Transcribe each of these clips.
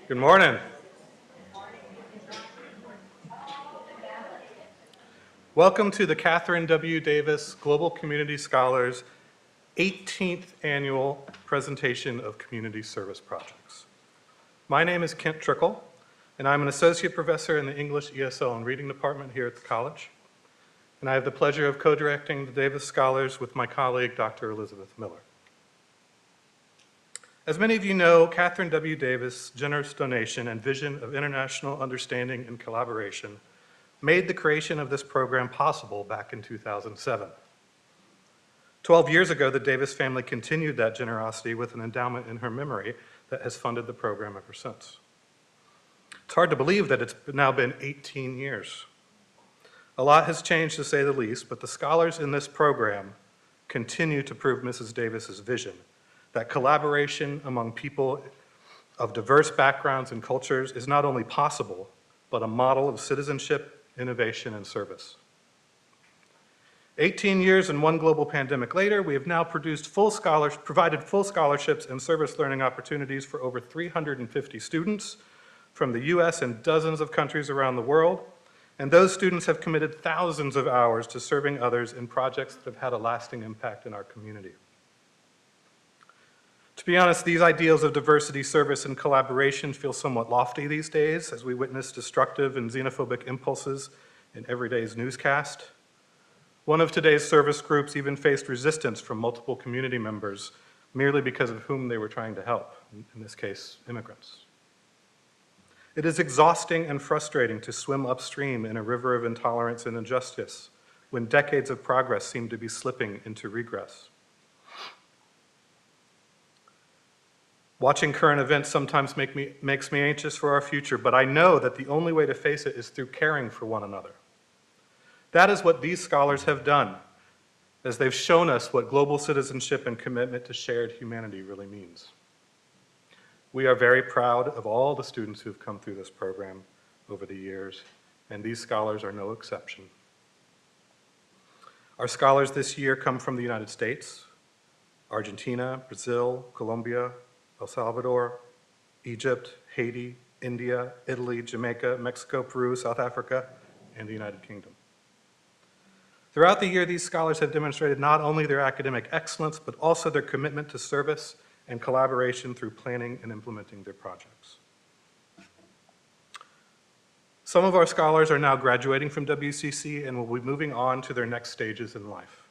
Good morning. Welcome to the Kathryn W. Davis Global Community Scholars 18th Annual Presentation of Community Service Projects. My name is Kent Trickle, and I'm an associate professor in the English, ESL, and Reading Department here at the college. And I have the pleasure of co-directing the Davis Scholars with my colleague, Dr. Elizabeth Miller. As many of you know, Kathryn W. Davis' generous donation and vision of international understanding and collaboration made the creation of this program possible back in 2007. 12 years ago, the Davis family continued that generosity with an endowment in her memory that has funded the program ever since. It's hard to believe that it's now been 18 years. A lot has changed, to say the least, but the scholars in this program continue to prove Mrs. Davis's vision that collaboration among people of diverse backgrounds and cultures is not only possible, but a model of citizenship, innovation, and service. 18 years and one global pandemic later, we have now provided full scholarships and service learning opportunities for over 350 students from the US and dozens of countries around the world. And those students have committed thousands of hours to serving others in projects that have had a lasting impact in our community. To be honest, these ideals of diversity, service, and collaboration feel somewhat lofty these days as we witness destructive and xenophobic impulses in every day's newscast. One of today's service groups even faced resistance from multiple community members merely because of whom they were trying to help, in this case, immigrants. It is exhausting and frustrating to swim upstream in a river of intolerance and injustice when decades of progress seem to be slipping into regress. Watching current events sometimes makes me anxious for our future, but I know that the only way to face it is through caring for one another. That is what these scholars have done, as they've shown us what global citizenship and commitment to shared humanity really means. We are very proud of all the students who've come through this program over the years, and these scholars are no exception. Our scholars this year come from the United States, Argentina, Brazil, Colombia, El Salvador, Egypt, Haiti, India, Italy, Jamaica, Mexico, Peru, South Africa, and the United Kingdom. Throughout the year, these scholars have demonstrated not only their academic excellence, but also their commitment to service and collaboration through planning and implementing their projects. Some of our scholars are now graduating from WCC and will be moving on to their next stages in life.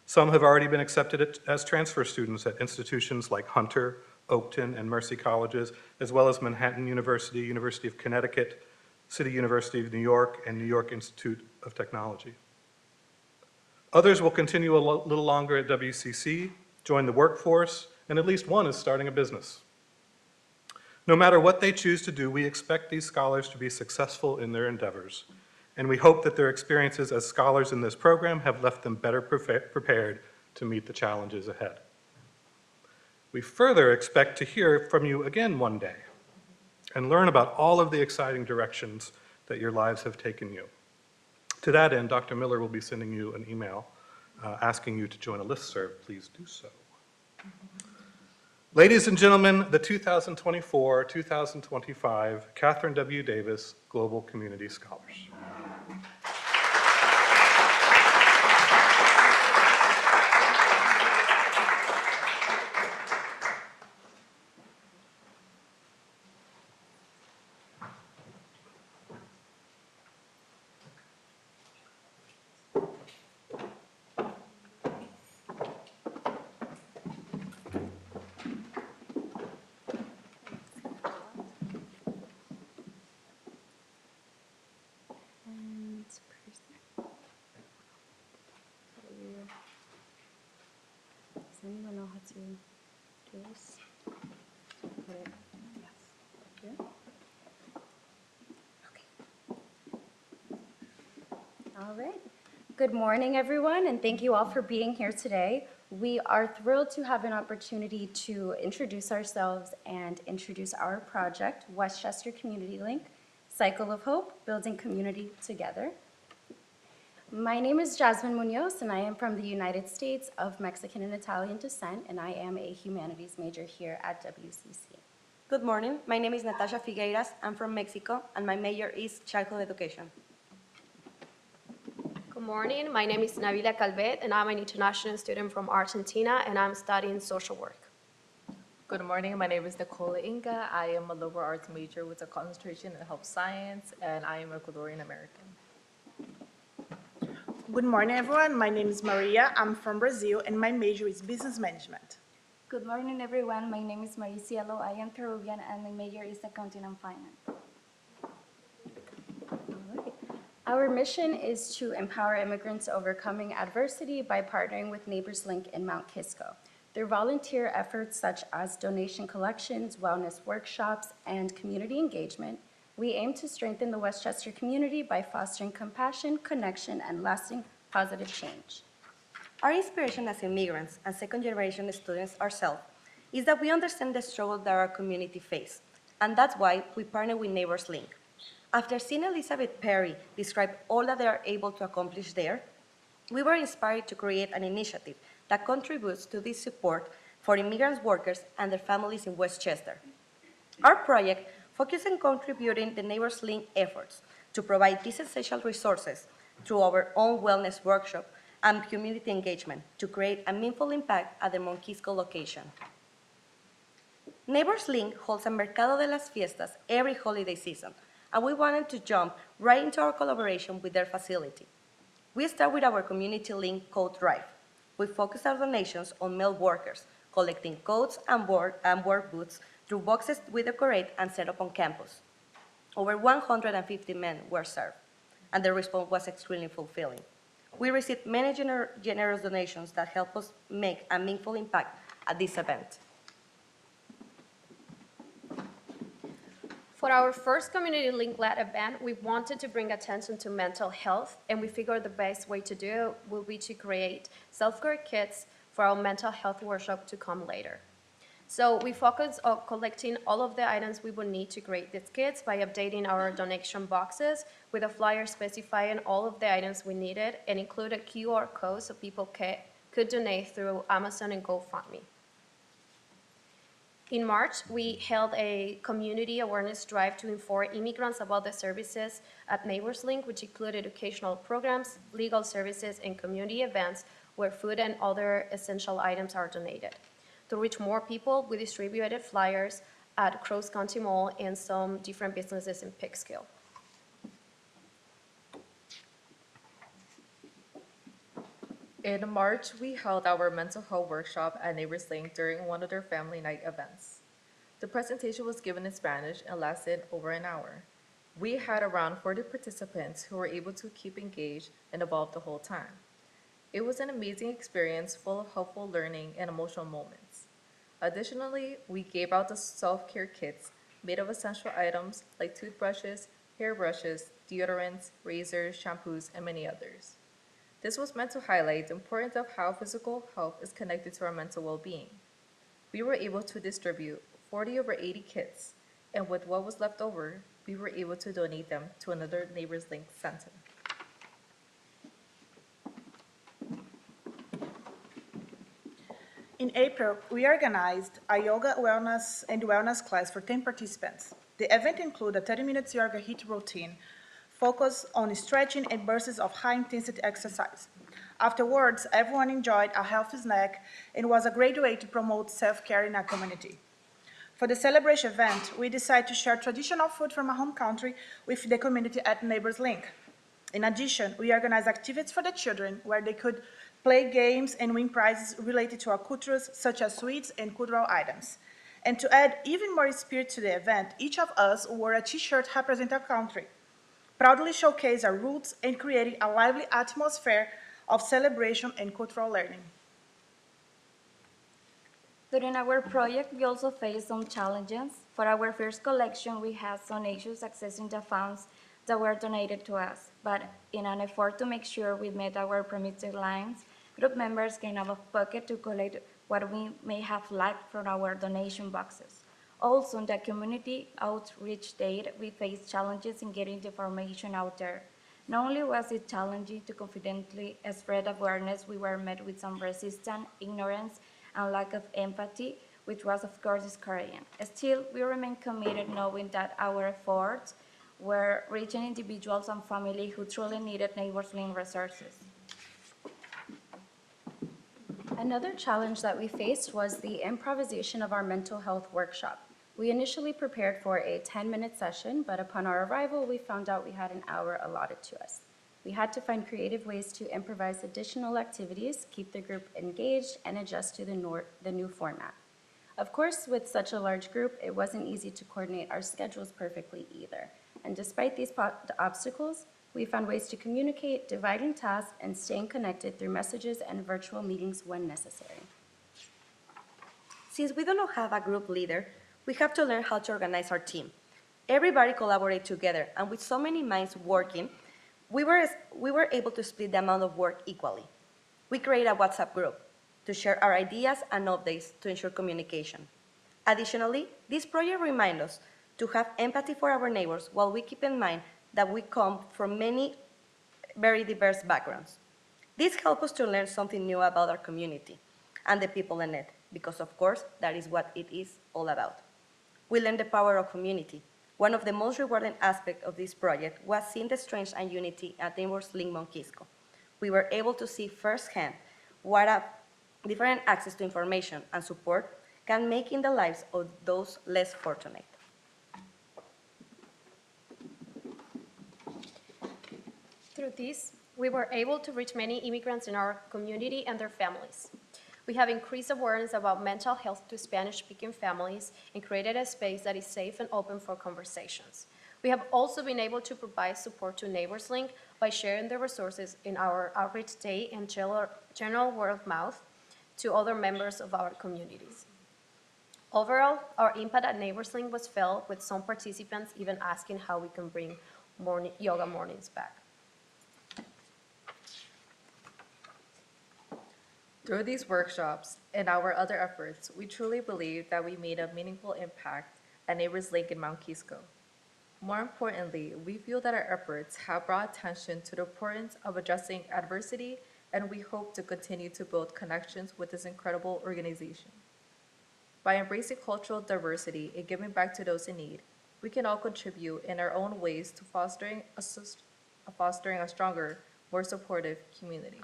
Some have already been accepted as transfer students at institutions like Hunter, Oakton, and Mercy Colleges, as well as Manhattan University, University of Connecticut, City University of New York, and New York Institute of Technology. Others will continue a little longer at WCC, join the workforce, and at least one is starting a business. No matter what they choose to do, we expect these scholars to be successful in their endeavors, and we hope that their experiences as scholars in this program have left them better prepared to meet the challenges ahead. We further expect to hear from you again one day and learn about all of the exciting directions that your lives have taken you. To that end, Dr. Miller will be sending you an email asking you to join a listserv. Please do so. Ladies and gentlemen, the 2024-2025 Kathryn W. Davis Global Community Scholars. Does anyone know how to do this? Put it, yes, here. Okay. All right. Good morning, everyone, and thank you all for being here today. We are thrilled to have an opportunity to introduce ourselves and introduce our project, Westchester Community Link, Cycle of Hope, Building Community Together. My name is Jasmine Munoz, and I am from the United States of Mexican and Italian descent, and I am a humanities major here at WCC. Good morning. My name is Natasha Figueiras. I'm from Mexico, and my major is childhood education. Good morning. My name is Nabila Calvet, and I'm an international student from Argentina, and I'm studying social work. Good morning. My name is Nicola Inga. I am a liberal arts major with a concentration in health science, and I am Ecuadorian American. Good morning, everyone. My name is Maria. I'm from Brazil, and my major is business management. Good morning, everyone. My name is Maricielo. I am Peruvian, and my major is accounting and finance. All right. Our mission is to empower immigrants overcoming adversity by partnering with Neighbors Link in Mount Kisco. Through volunteer efforts such as donation collections, wellness workshops, and community engagement, we aim to strengthen the Westchester community by fostering compassion, connection, and lasting positive change. Our inspiration as immigrants and second-generation students ourselves is that we understand the struggle that our community faces, and that's why we partner with Neighbors Link. After seeing Elizabeth Perry describe all that they are able to accomplish there, we were inspired to create an initiative that contributes to this support for immigrant workers and their families in Westchester. Our project focuses on contributing the Neighbors Link efforts to provide these essential resources through our own wellness workshop and community engagement to create a meaningful impact at the Monquisco location. Neighbors Link holds a Mercado de las Fiestas every holiday season, and we wanted to jump right into our collaboration with their facility. We start with our community link coat drive. We focus our donations on male workers, collecting coats and work boots through boxes we decorate and set up on campus. Over 150 men were served, and the response was extremely fulfilling. We received many generous donations that help us make a meaningful impact at this event. For our first community link-led event, we wanted to bring attention to mental health, and we figured the best way to do it will be to create self-care kits for our mental health workshop to come later. So we focused on collecting all of the items we would need to create these kits by updating our donation boxes with a flyer specifying all of the items we needed and include a QR code so people could donate through Amazon and GoFundMe. In March, we held a community awareness drive to inform immigrants about the services at Neighbors Link, which included educational programs, legal services, and community events where food and other essential items are donated. To reach more people, we distributed flyers at Cross County Mall and some different businesses in Peekskill. In March, we held our mental health workshop at Neighbors Link during one of their family night events. The presentation was given in Spanish and lasted over an hour. We had around 40 participants who were able to keep engaged and evolve the whole time. It was an amazing experience full of helpful learning and emotional moments. Additionally, we gave out the self-care kits made of essential items like toothbrushes, hairbrushes, deodorants, razors, shampoos, and many others. This was meant to highlight the importance of how physical health is connected to our mental well-being. We were able to distribute 40 over 80 kits, and with what was left over, we were able to donate them to another Neighbors Link center. In April, we organized a yoga wellness class for 10 participants. The event included a 30-minute yoga HIIT routine focused on stretching and bursts of high-intensity exercise. Afterwards, everyone enjoyed a healthy snack and was a great way to promote self-care in our community. For the celebration event, we decided to share traditional food from our home country with the community at Neighbors Link. In addition, we organized activities for the children where they could play games and win prizes related to our cultures, such as sweets and cultural items. And to add even more spirit to the event, each of us wore a t-shirt representing our country, proudly showcase our roots and creating a lively atmosphere of celebration and cultural learning. During our project, we also faced some challenges. For our first collection, we had some issues accessing the funds that were donated to us, but in an effort to make sure we met our permit deadlines, group members came out of pocket to collect what we may have lacked from our donation boxes. Also, in the community outreach date, we faced challenges in getting the information out there. Not only was it challenging to confidently spread awareness, we were met with some resistance, ignorance, and lack of empathy which was of course discouraging. Still, we remain committed knowing that our efforts were reaching individuals and families who truly needed Neighbors Link resources. Another challenge that we faced was the improvisation of our mental health workshop. We initially prepared for a 10-minute session, but upon our arrival, we found out we had an hour allotted to us. We had to find creative ways to improvise additional activities, keep the group engaged, and adjust to the new format. Of course, with such a large group, it wasn't easy to coordinate our schedules perfectly either. And despite these obstacles, we found ways to communicate, dividing tasks, and staying connected through messages and virtual meetings when necessary. Since we do not have a group leader, we have to learn how to organize our team. Everybody collaborated together, and with so many minds working, we were able to split the amount of work equally. We created a WhatsApp group to share our ideas and updates to ensure communication. Additionally, this project reminds us to have empathy for our neighbors while we keep in mind that we come from many very diverse backgrounds. This helps us to learn something new about our community and the people in it, because of course, that is what it is all about. We learned the power of community. One of the most rewarding aspects of this project was seeing the strength and unity at Neighbors Link Monquisco. We were able to see firsthand what a different access to information and support can make in the lives of those less fortunate. Through this, we were able to reach many immigrants in our community and their families. We have increased awareness about mental health to Spanish-speaking families and created a space that is safe and open for conversations. We have also been able to provide support to Neighbors Link by sharing the resources in our outreach day and general word of mouth to other members of our communities. Overall, our impact at Neighbors Link was felt, with some participants even asking how we can bring yoga mornings back. Through these workshops and our other efforts, we truly believe that we made a meaningful impact at Neighbors Link in Mount Kisco. More importantly, we feel that our efforts have brought attention to the importance of addressing adversity, and we hope to continue to build connections with this incredible organization. By embracing cultural diversity and giving back to those in need, we can all contribute in our own ways to fostering a stronger, more supportive community.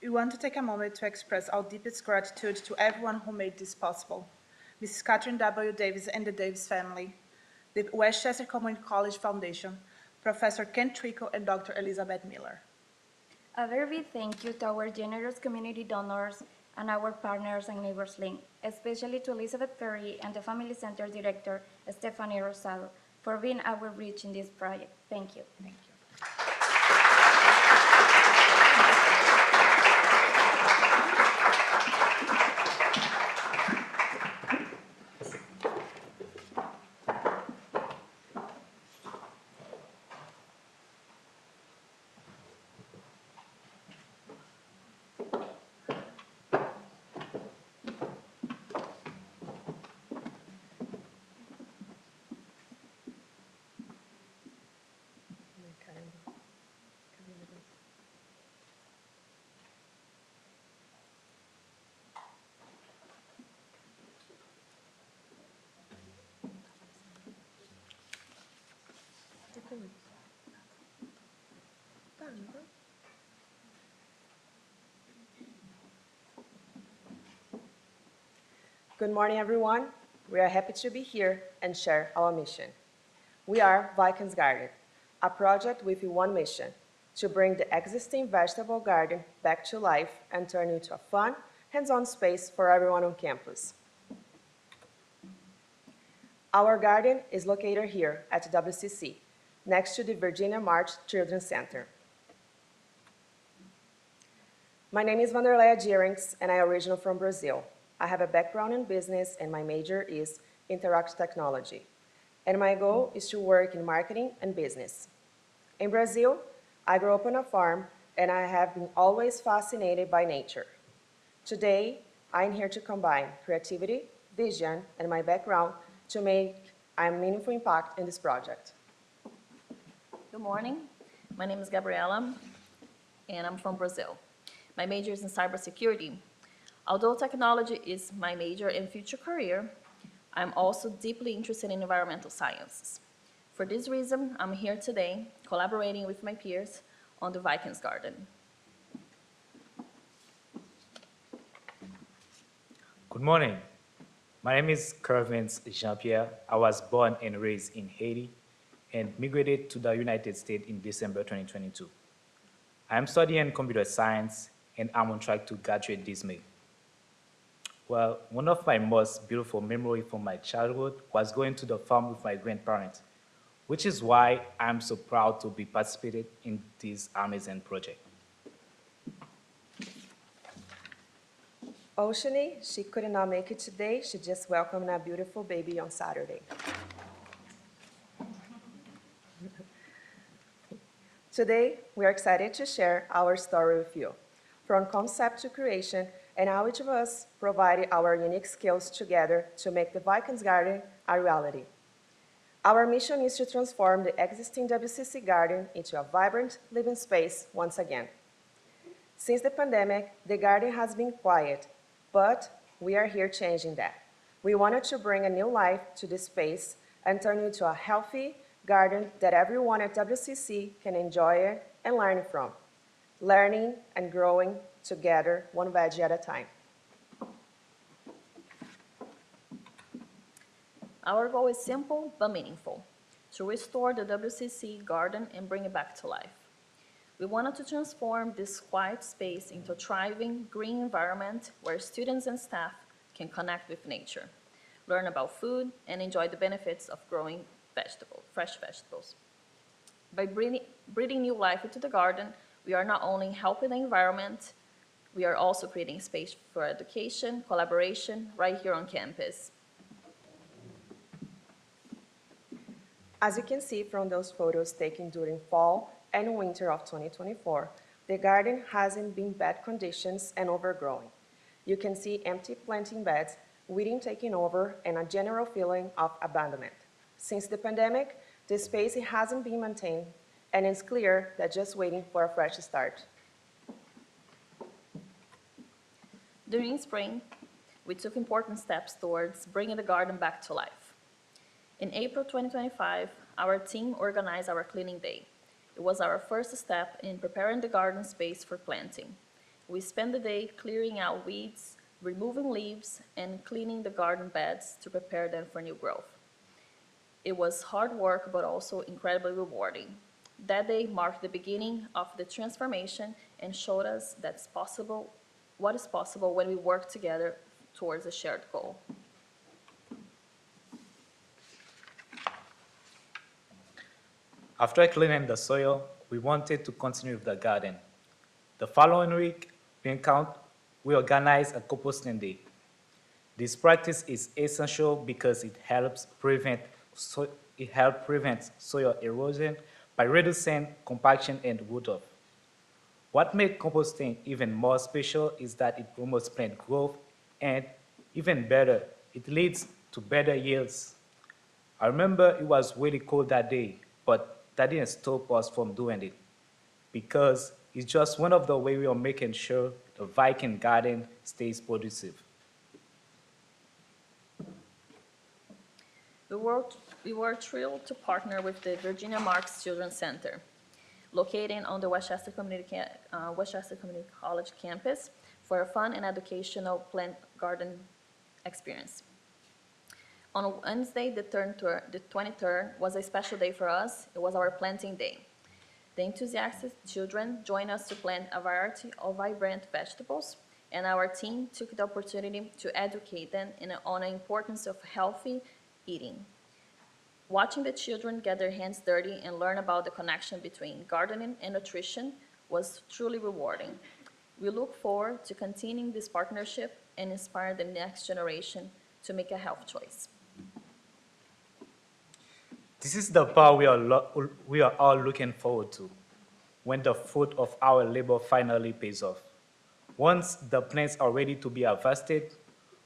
We want to take a moment to express our deepest gratitude to everyone who made this possible. Mrs. Kathryn W. Davis and the Davis family, the Westchester Community College Foundation, Professor Ken Trico, and Dr. Elizabeth Miller. A very big thank you to our generous community donors and our partners and Neighbors Link, especially to Elizabeth Perry and the Family Center Director, Stephanie Rosado, for being our bridge in this project. Thank you. Thank you. Good morning, everyone. We are happy to be here and share our mission. We are Vikings Garden, a project with one mission: to bring the existing vegetable garden back to life and turn it into a fun, hands-on space for everyone on campus. Our garden is located here at WCC, next to the Virginia March Children's Center. My name is Vanderleia Dierings, and I am original from Brazil. I have a background in business, and my major is interactive technology. And my goal is to work in marketing and business. In Brazil, I grew up on a farm, and I have been always fascinated by nature. Today, I'm here to combine creativity, vision, and my background to make a meaningful impact in this project. Good morning. My name is Gabriela, and I'm from Brazil. My major is in cybersecurity. Although technology is my major and future career, I'm also deeply interested in environmental sciences. For this reason, I'm here today collaborating with my peers on the Vikings Garden. Good morning. My name is Kervin Jean-Pierre. I was born and raised in Haiti and migrated to the United States in December 2022. I am studying computer science and I'm on track to graduate this May. Well, one of my most beautiful memories from my childhood was going to the farm with my grandparents, which is why I'm so proud to be participating in this amazing project. Oceany, she could not make it today. She just welcomed a beautiful baby on Saturday. Today, we are excited to share our story with you, from concept to creation, and how each of us provided our unique skills together to make the Vikings Garden a reality. Our mission is to transform the existing WCC garden into a vibrant living space once again. Since the pandemic, the garden has been quiet, but we are here changing that. We wanted to bring a new life to this space and turn it into a healthy garden that everyone at WCC can enjoy and learn from, learning and growing together, one veggie at a time. Our goal is simple but meaningful: to restore the WCC garden and bring it back to life. We wanted to transform this quiet space into a thriving, green environment where students and staff can connect with nature, learn about food, and enjoy the benefits of growing fresh vegetables. By breathing new life into the garden, we are not only helping the environment, we are also creating space for education, collaboration, right here on campus. As you can see from those photos taken during fall and winter of 2024, the garden hasn't been bad conditions and overgrowing. You can see empty planting beds, weeding taking over, and a general feeling of abandonment. Since the pandemic, the space hasn't been maintained, and it's clear that just waiting for a fresh start. During spring, we took important steps towards bringing the garden back to life. In April 2025, our team organized our cleaning day. It was our first step in preparing the garden space for planting. We spent the day clearing out weeds, removing leaves, and cleaning the garden beds to prepare them for new growth. It was hard work, but also incredibly rewarding. That day marked the beginning of the transformation and showed us what is possible when we work together towards a shared goal. After cleaning the soil, we wanted to continue with the garden. The following week, we organized a composting day. This practice is essential because it helps prevent soil erosion by reducing compaction and runoff. What made composting even more special is that it promotes plant growth and, even better, it leads to better yields. I remember it was really cold that day, but that didn't stop us from doing it, because it's just one of the ways we are making sure the Viking garden stays productive. We were thrilled to partner with the Virginia Marks Children's Center, located on the Westchester Community College campus, for a fun and educational plant garden experience. On Wednesday, the 23rd, was a special day for us. It was our planting day. The enthusiastic children joined us to plant a variety of vibrant vegetables, and our team took the opportunity to educate them on the importance of healthy eating. Watching the children get their hands dirty and learn about the connection between gardening and nutrition was truly rewarding. We look forward to continuing this partnership and inspire the next generation to make a health choice. This is the part we are all looking forward to, when the fruit of our labor finally pays off. Once the plants are ready to be harvested,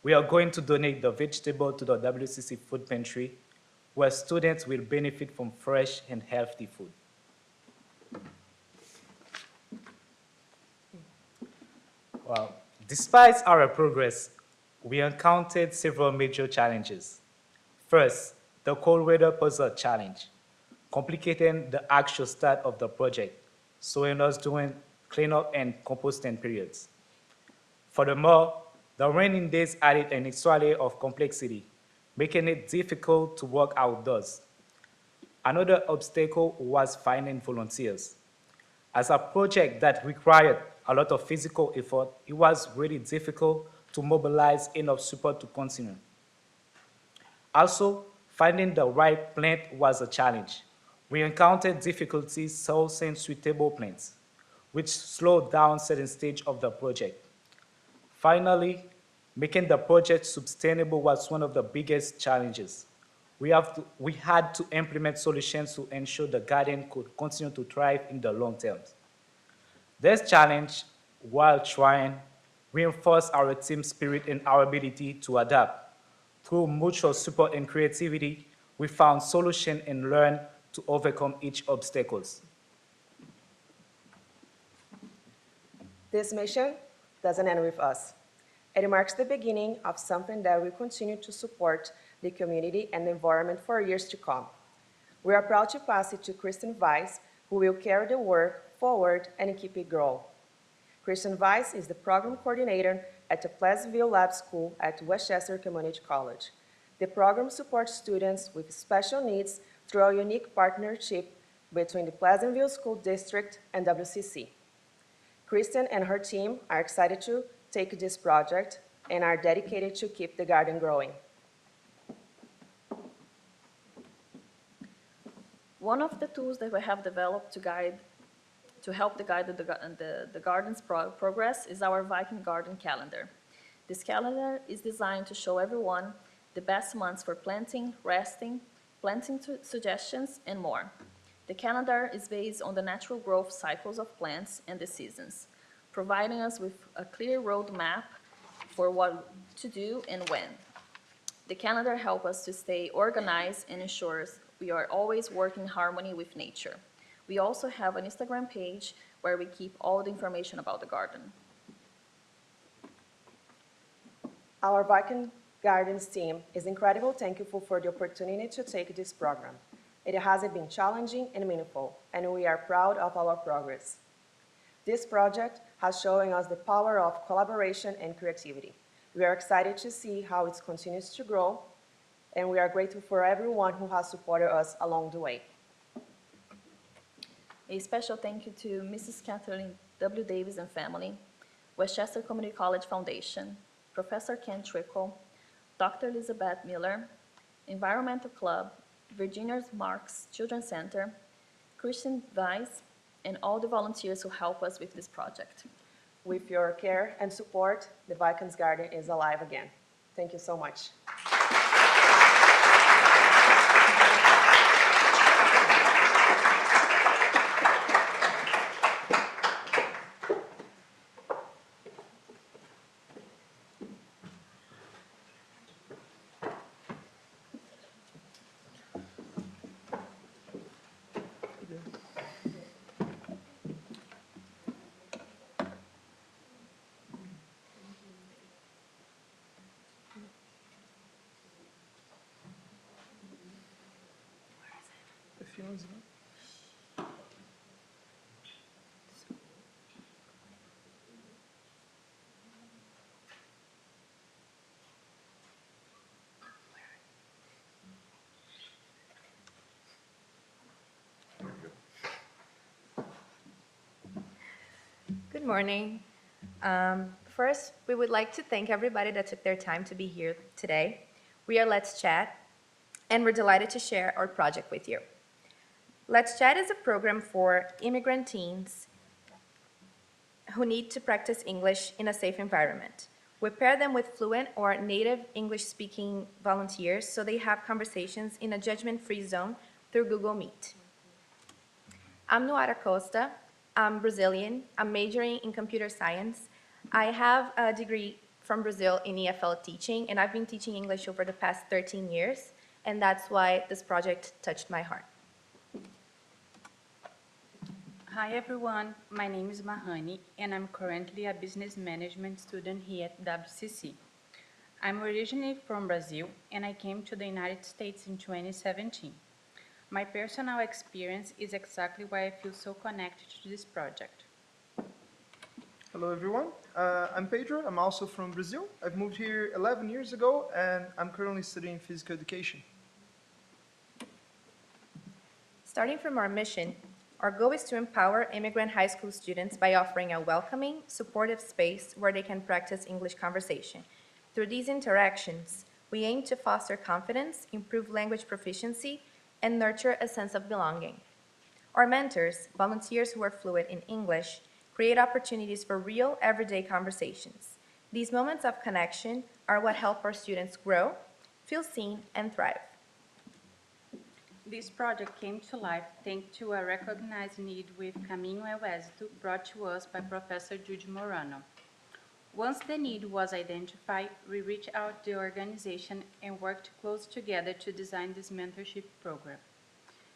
we are going to donate the vegetable to the WCC food pantry, where students will benefit from fresh and healthy food. Well, despite our progress, we encountered several major challenges. First, the cold weather posed a challenge, complicating the actual start of the project, slowing us during cleanup and composting periods. Furthermore, the raining days added an extra layer of complexity, making it difficult to work outdoors. Another obstacle was finding volunteers. As a project that required a lot of physical effort, it was really difficult to mobilize enough support to continue. Also, finding the right plant was a challenge. We encountered difficulties sourcing suitable plants, which slowed down certain stage of the project. Finally, making the project sustainable was one of the biggest challenges. We had to implement solutions to ensure the garden could continue to thrive in the long term. This challenge, while trying, reinforced our team spirit and our ability to adapt. Through mutual support and creativity, we found solutions and learned to overcome each obstacles. This mission doesn't end with us. It marks the beginning of something that will continue to support the community and the environment for years to come. We are proud to pass it to Kristen Weiss, who will carry the work forward and keep it growing. Kristen Weiss is the program coordinator at the Pleasantville Lab School at Westchester Community College. The program supports students with special needs through a unique partnership between the Pleasantville School District and WCC. Kristen and her team are excited to take this project and are dedicated to keep the garden growing. One of the tools that we have developed to help guide the garden's progress is our Viking Garden Calendar. This calendar is designed to show everyone the best months for planting, resting, planting suggestions, and more. The calendar is based on the natural growth cycles of plants and the seasons, providing us with a clear roadmap for what to do and when. The calendar helps us to stay organized and ensures we are always working in harmony with nature. We also have an Instagram page where we keep all the information about the garden. Our Viking Gardens team is incredibly thankful for the opportunity to take this program. It has been challenging and meaningful, and we are proud of our progress. This project has shown us the power of collaboration and creativity. We are excited to see how it continues to grow, and we are grateful for everyone who has supported us along the way. A special thank you to Mrs. Kathryn W. Davis and family, Westchester Community College Foundation, Professor Ken Trickle, Dr. Elizabeth Miller, Environmental Club, Virginia Marks Children's Center, Kristen Weiss, and all the volunteers who help us with this project. With your care and support, the Vikings Garden is alive again. Thank you so much. Good morning. First, we would like to thank everybody that took their time to be here today. We are Let's Chat, and we're delighted to share our project with you. Let's Chat is a program for immigrant teens who need to practice English in a safe environment. We pair them with fluent or native English-speaking volunteers so they have conversations in a judgment-free zone through Google Meet. I'm Noara Costa. I'm Brazilian. I'm majoring in computer science. I have a degree from Brazil in EFL teaching, and I've been teaching English over the past 13 years, and that's why this project touched my heart. Hi everyone, my name is Mahani and I'm currently a business management student here at WCC. I'm originally from Brazil and I came to the United States in 2017. My personal experience is exactly why I feel so connected to this project. Hello, everyone. I'm Pedro. I'm also from Brazil. I've moved here 11 years ago, and I'm currently studying physical education. Starting from our mission, our goal is to empower immigrant high school students by offering a welcoming, supportive space where they can practice English conversation. Through these interactions, we aim to foster confidence, improve language proficiency, and nurture a sense of belonging. Our mentors, volunteers who are fluent in English, create opportunities for real, everyday conversations. These moments of connection are what help our students grow, feel seen, and thrive. This project came to life thanks to a recognized need with Caminho ao Êxito brought to us by Professor Judy Morano. Once the need was identified, we reached out to the organization and worked close together to design this mentorship program.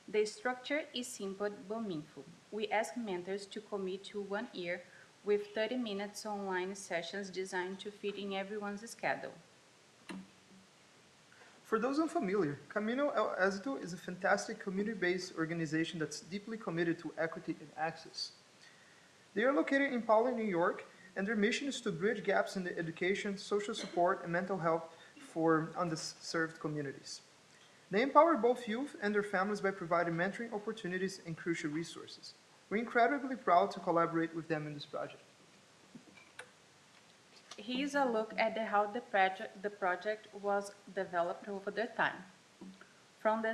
The structure is simple but meaningful. We ask mentors to commit to 1 year with 30 minutes online sessions designed to fit in everyone's schedule. For those unfamiliar, Camino El Éxito is a fantastic community-based organization that's deeply committed to equity and access. They are located in Poway, New York, and their mission is to bridge gaps in the education, social support, and mental health for underserved communities. They empower both youth and their families by providing mentoring opportunities and crucial resources. We're incredibly proud to collaborate with them in this project. Here's a look at how the project was developed over the time. From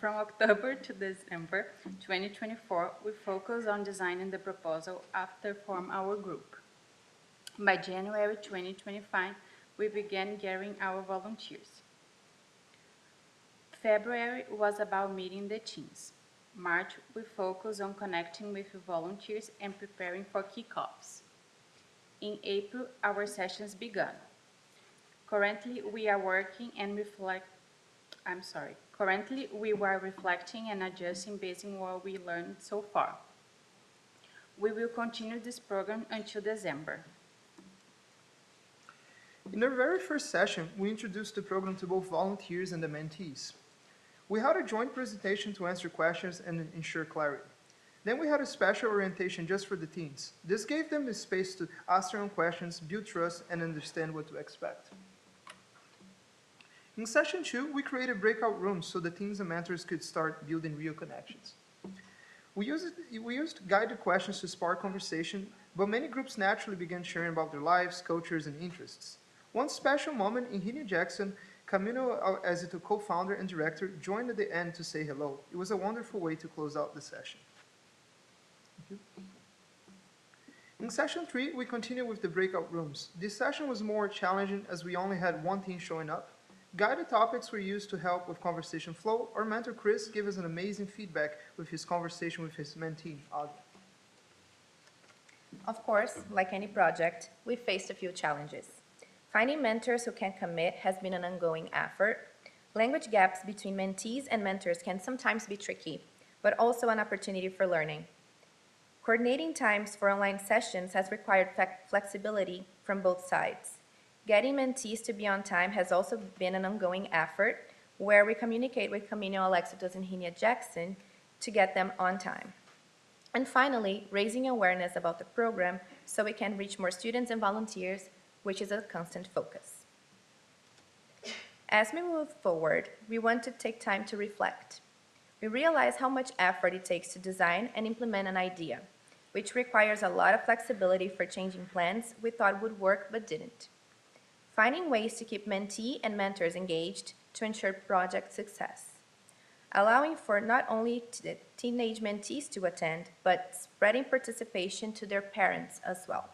October to December 2024, we focused on designing the proposal after forming our group. By January 2025, we began gathering our volunteers. February was about meeting the teams. March, we focused on connecting with volunteers and preparing for kickoffs. In April, our sessions began. Currently, we are reflecting and adjusting based on what we learned so far. We will continue this program until December. In our very first session, we introduced the program to both volunteers and the mentees. We had a joint presentation to answer questions and ensure clarity. Then we had a special orientation just for the teens. This gave them the space to ask their own questions, build trust, and understand what to expect. In session 2, we created breakout rooms so the teens and mentors could start building real connections. We used guided questions to spark conversation, but many groups naturally began sharing about their lives, cultures, and interests. One special moment, Hinia Jackson, Camino Al Éxito co-founder and director, joined at the end to say hello. It was a wonderful way to close out the session. Thank you. In session 3, we continued with the breakout rooms. This session was more challenging as we only had one team showing up. Guided topics were used to help with conversation flow. Our mentor, Chris, gave us an amazing feedback with his conversation with his mentee, Audrey. Of course, like any project, we faced a few challenges. Finding mentors who can commit has been an ongoing effort. Language gaps between mentees and mentors can sometimes be tricky, but also an opportunity for learning. Coordinating times for online sessions has required flexibility from both sides. Getting mentees to be on time has also been an ongoing effort, where we communicate with Camino Al Éxito's and Hinia Jackson to get them on time. And finally, raising awareness about the program so we can reach more students and volunteers, which is a constant focus. As we move forward, we want to take time to reflect. We realize how much effort it takes to design and implement an idea, which requires a lot of flexibility for changing plans we thought would work but didn't. Finding ways to keep mentee and mentors engaged to ensure project success. Allowing for not only the teenage mentees to attend, but spreading participation to their parents as well.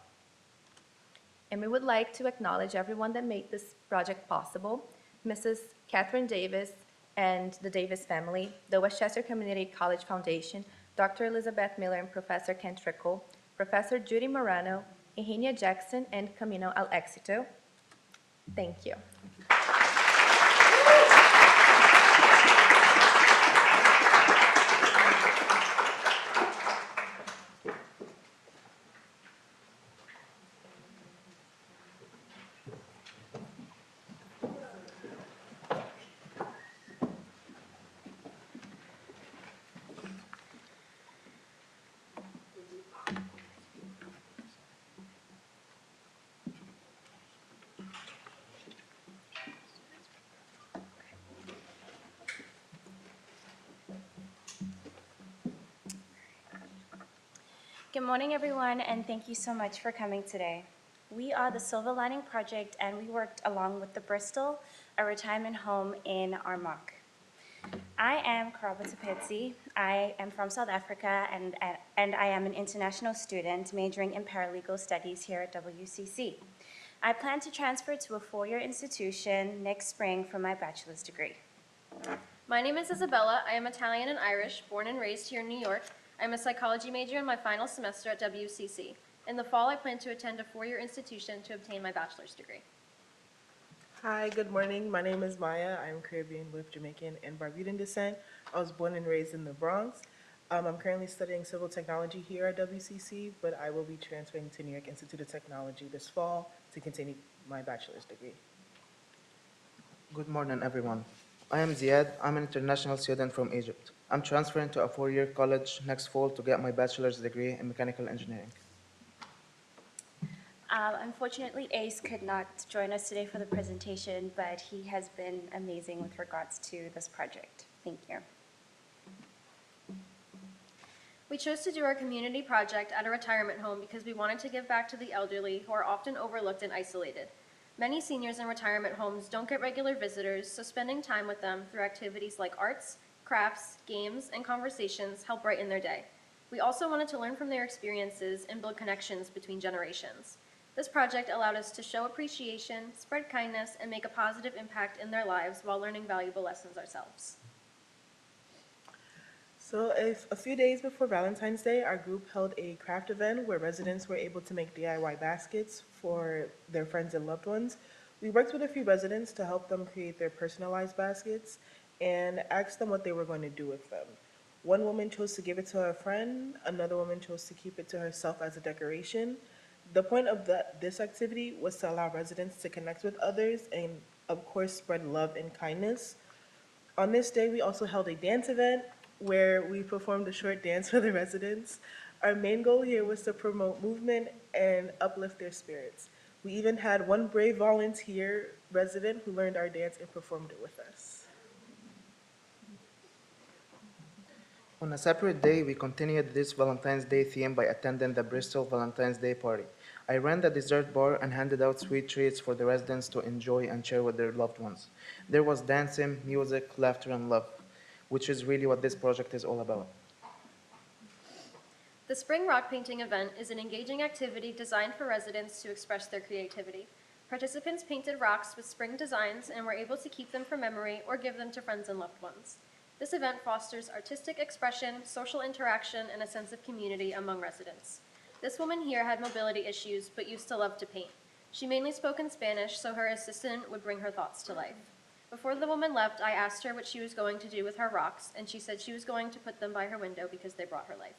And we would like to acknowledge everyone that made this project possible: Mrs. Kathryn Davis and the Davis family, the Westchester Community College Foundation, Dr. Elizabeth Miller and Professor Ken Trickle, Professor Judy Morano, Hinia Jackson, and Camino Al Éxito. Thank you. Good morning, everyone, and thank you so much for coming today. We are the Silver Lining Project, and we worked along with the Bristol, a retirement home in Armagh. I am Karaba Tapetsi. I am from South Africa, and I am an international student majoring in paralegal studies here at WCC. I plan to transfer to a four-year institution next spring for my bachelor's degree. My name is Isabella. I am Italian and Irish, born and raised here in New York. I'm a psychology major in my final semester at WCC. In the fall, I plan to attend a four-year institution to obtain my bachelor's degree. Hi, good morning. My name is Maya. I'm Caribbean with Jamaican and Barbudan descent. I was born and raised in the Bronx. I'm currently studying civil technology here at WCC, but I will be transferring to New York Institute of Technology this fall to continue my bachelor's degree. Good morning, everyone. I am Ziad. I'm an international student from Egypt. I'm transferring to a four-year college next fall to get my bachelor's degree in mechanical engineering. Unfortunately, Ace could not join us today for the presentation, but he has been amazing with regards to this project. Thank you. We chose to do our community project at a retirement home because we wanted to give back to the elderly who are often overlooked and isolated. Many seniors in retirement homes don't get regular visitors, so spending time with them through activities like arts, crafts, games, and conversations help brighten their day. We also wanted to learn from their experiences and build connections between generations. This project allowed us to show appreciation, spread kindness, and make a positive impact in their lives while learning valuable lessons ourselves. So a few days before Valentine's Day, our group held a craft event where residents were able to make DIY baskets for their friends and loved ones. We worked with a few residents to help them create their personalized baskets and asked them what they were going to do with them. One woman chose to give it to her friend, another woman chose to keep it to herself as a decoration. The point of this activity was to allow residents to connect with others and, of course, spread love and kindness. On this day, we also held a dance event where we performed a short dance for the residents. Our main goal here was to promote movement and uplift their spirits. We even had one brave volunteer resident who learned our dance and performed it with us. On a separate day, we continued this Valentine's Day theme by attending the Bristol Valentine's Day party. I ran the dessert bar and handed out sweet treats for the residents to enjoy and share with their loved ones. There was dancing, music, laughter, and love, which is really what this project is all about. The Spring Rock Painting event is an engaging activity designed for residents to express their creativity. Participants painted rocks with spring designs and were able to keep them for memory or give them to friends and loved ones. This event fosters artistic expression, social interaction, and a sense of community among residents. This woman here had mobility issues but used to love to paint. She mainly spoke in Spanish, so her assistant would bring her thoughts to life. Before the woman left, I asked her what she was going to do with her rocks, and she said she was going to put them by her window because they brought her life.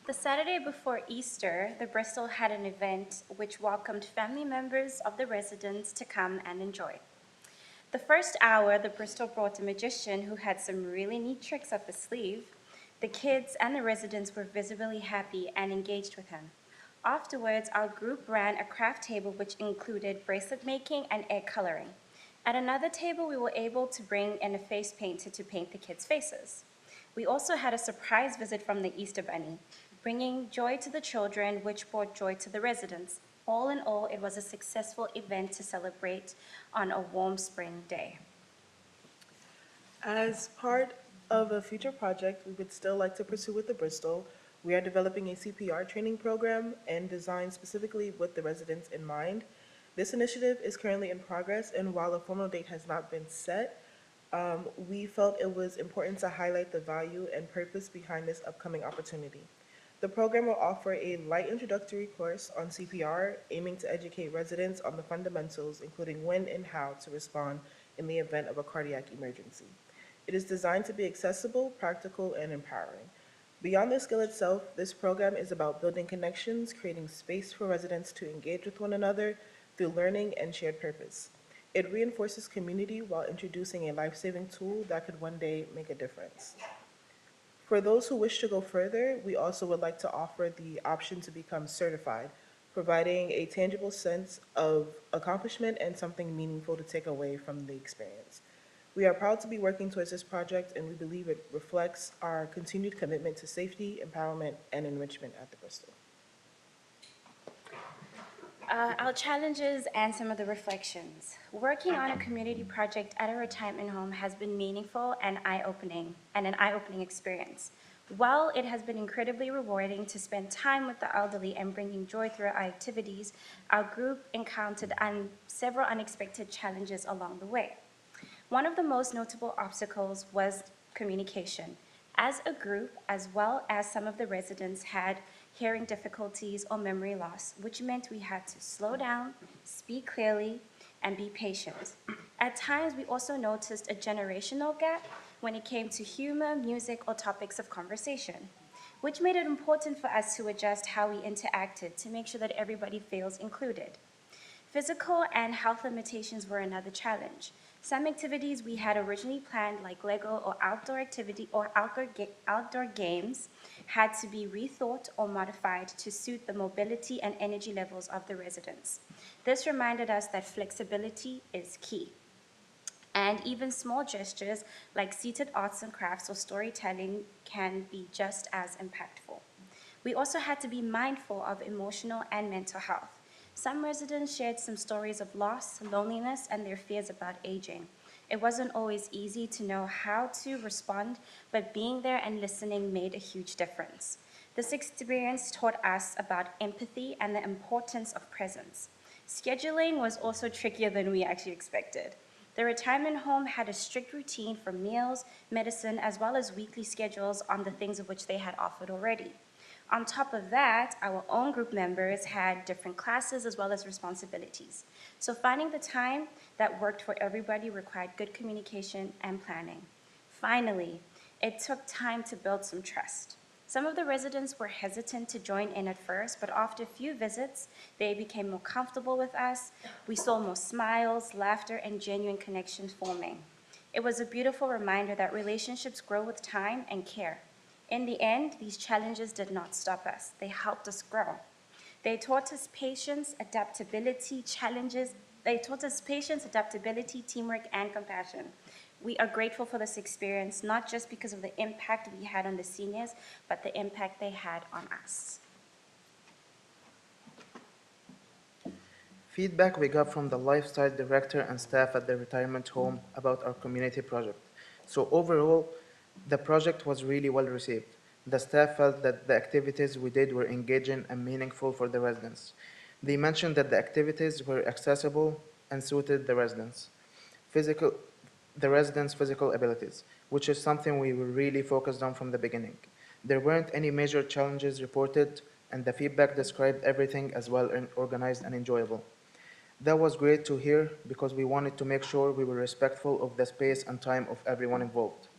The Saturday before Easter, the Bristol had an event which welcomed family members of the residents to come and enjoy. The first hour, the Bristol brought a magician who had some really neat tricks up his sleeve. The kids and the residents were visibly happy and engaged with him. Afterwards, our group ran a craft table which included bracelet making and egg coloring. At another table, we were able to bring in a face painter to paint the kids' faces. We also had a surprise visit from the Easter Bunny, bringing joy to the children, which brought joy to the residents. All in all, it was a successful event to celebrate on a warm spring day. As part of a future project we would still like to pursue with the Bristol, we are developing a CPR training program and designed specifically with the residents in mind. This initiative is currently in progress, and while a formal date has not been set, we felt it was important to highlight the value and purpose behind this upcoming opportunity. The program will offer a light introductory course on CPR, aiming to educate residents on the fundamentals, including when and how to respond in the event of a cardiac emergency. It is designed to be accessible, practical, and empowering. Beyond the skill itself, this program is about building connections, creating space for residents to engage with one another through learning and shared purpose. It reinforces community while introducing a life-saving tool that could one day make a difference. For those who wish to go further, we also would like to offer the option to become certified, providing a tangible sense of accomplishment and something meaningful to take away from the experience. We are proud to be working towards this project, and we believe it reflects our continued commitment to safety, empowerment, and enrichment at the Bristol. Our challenges and some of the reflections. Working on a community project at a retirement home has been meaningful and an eye-opening experience. While it has been incredibly rewarding to spend time with the elderly and bringing joy through our activities, our group encountered several unexpected challenges along the way. One of the most notable obstacles was communication. As a group, as well as some of the residents had hearing difficulties or memory loss, which meant we had to slow down, speak clearly, and be patient. At times, we also noticed a generational gap when it came to humor, music, or topics of conversation, which made it important for us to adjust how we interacted to make sure that everybody feels included. Physical and health limitations were another challenge. Some activities we had originally planned, like Lego or outdoor games, had to be rethought or modified to suit the mobility and energy levels of the residents. This reminded us that flexibility is key. And even small gestures like seated arts and crafts or storytelling can be just as impactful. We also had to be mindful of emotional and mental health. Some residents shared some stories of loss, loneliness, and their fears about aging. It wasn't always easy to know how to respond, but being there and listening made a huge difference. This experience taught us about empathy and the importance of presence. Scheduling was also trickier than we actually expected. The retirement home had a strict routine for meals, medicine, as well as weekly schedules on the things of which they had offered already. On top of that, our own group members had different classes as well as responsibilities. So finding the time that worked for everybody required good communication and planning. Finally, it took time to build some trust. Some of the residents were hesitant to join in at first, but after a few visits, they became more comfortable with us. We saw more smiles, laughter, and genuine connections forming. It was a beautiful reminder that relationships grow with time and care. In the end, these challenges did not stop us. They helped us grow. They taught us patience, adaptability, teamwork, and compassion. We are grateful for this experience, not just because of the impact we had on the seniors, but the impact they had on us. Feedback we got from the lifestyle director and staff at the retirement home about our community project. So overall, the project was really well received. The staff felt that the activities we did were engaging and meaningful for the residents. They mentioned that the activities were accessible and suited the residents' physical abilities, which is something we were really focused on from the beginning. There weren't any major challenges reported, and the feedback described everything as well and organized and enjoyable. That was great to hear because we wanted to make sure we were respectful of the space and time of everyone involved.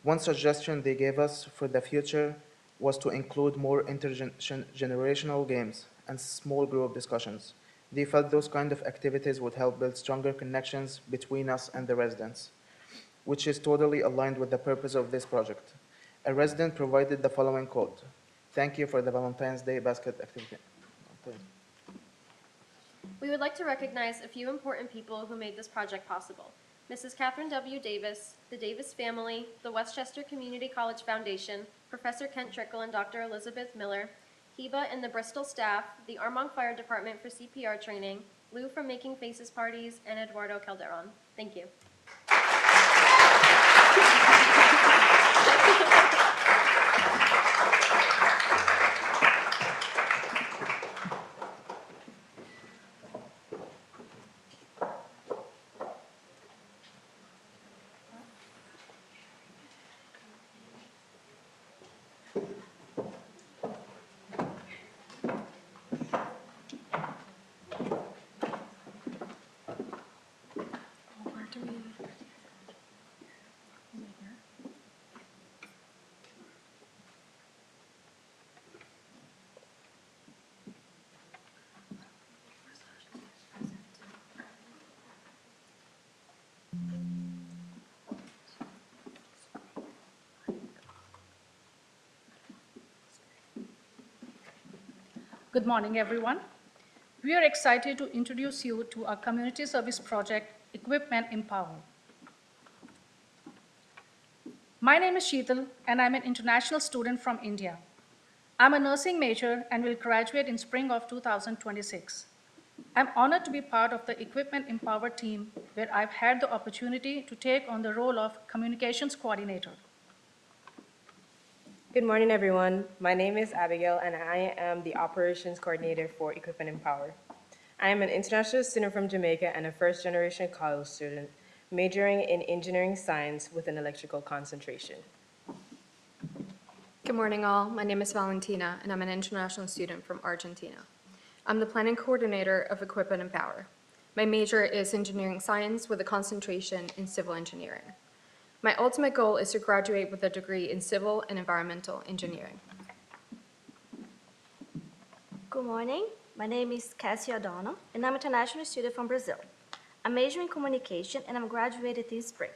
One suggestion they gave us for the future was to include more intergenerational games and small group discussions. They felt those kind of activities would help build stronger connections between us and the residents, which is totally aligned with the purpose of this project. A resident provided the following quote: "Thank you for the Valentine's Day basket activity." We would like to recognize a few important people who made this project possible. Mrs. Kathryn W. Davis, the Davis family, the Westchester Community College Foundation, Professor Kent Trickle and Dr. Elizabeth Miller, Heba and the Bristol staff, the Armonk Fire Department for CPR training, Lou from Making Faces Parties, and Eduardo Calderon. Thank you. Good morning, everyone. We are excited to introduce you to our community service project, Equip and Empower. My name is Sheetal, and I'm an international student from India. I'm a nursing major and will graduate in spring of 2026. I'm honored to be part of the Equipment Empower team, where I've had the opportunity to take on the role of communications coordinator. Good morning, everyone. My name is Abigail, and I am the Operations Coordinator for Equipment Empower. I am an international student from Jamaica and a first-generation college student, majoring in engineering science with an electrical concentration. Good morning, all. My name is Valentina, and I'm an international student from Argentina. I'm the planning coordinator of Equipment Empower. My major is engineering science with a concentration in civil engineering. My ultimate goal is to graduate with a degree in civil and environmental engineering. Good morning. My name is Cassia Donna, and I'm an international student from Brazil. I'm majoring in communication, and I'm graduated this spring.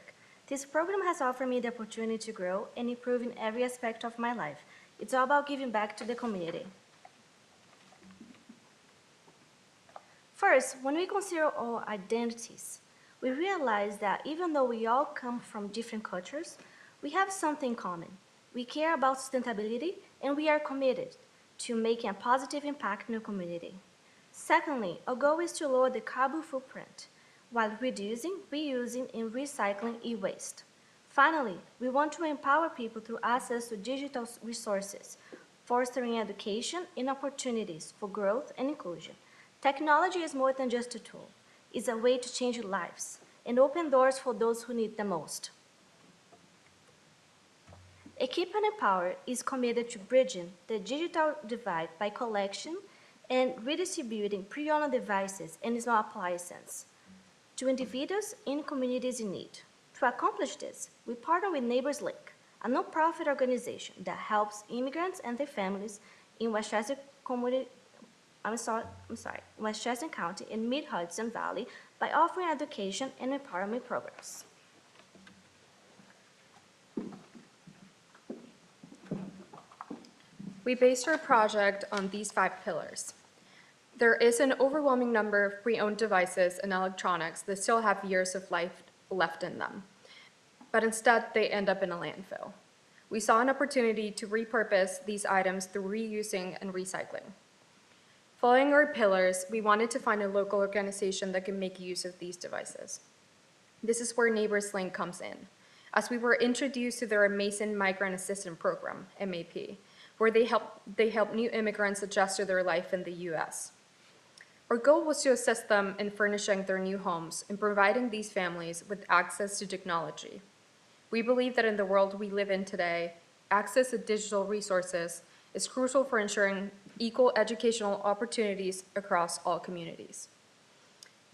This program has offered me the opportunity to grow and improve in every aspect of my life. It's all about giving back to the community. First, when we consider our identities, we realize that even though we all come from different cultures, we have something in common. We care about sustainability, and we are committed to making a positive impact in the community. Secondly, our goal is to lower the carbon footprint while reducing, reusing, and recycling e-waste. Finally, we want to empower people through access to digital resources, fostering education and opportunities for growth and inclusion. Technology is more than just a tool. It's a way to change lives and open doors for those who need the most. Equipment Empower is committed to bridging the digital divide by collection and redistributing pre-owned devices and small appliances to individuals and communities in need. To accomplish this, we partner with Neighbors Link, a nonprofit organization that helps immigrants and their families in Westchester County and Mid-Hudson Valley by offering education and empowerment programs. We based our project on these 5 pillars. There is an overwhelming number of pre-owned devices and electronics that still have years of life left in them, but instead they end up in a landfill. We saw an opportunity to repurpose these items through reusing and recycling. Following our pillars, we wanted to find a local organization that can make use of these devices. This is where Neighbors Link comes in, as we were introduced to their amazing Migrant Assistance Program, MAP, where they help new immigrants adjust to their life in the U.S. Our goal was to assist them in furnishing their new homes and providing these families with access to technology. We believe that in the world we live in today, access to digital resources is crucial for ensuring equal educational opportunities across all communities.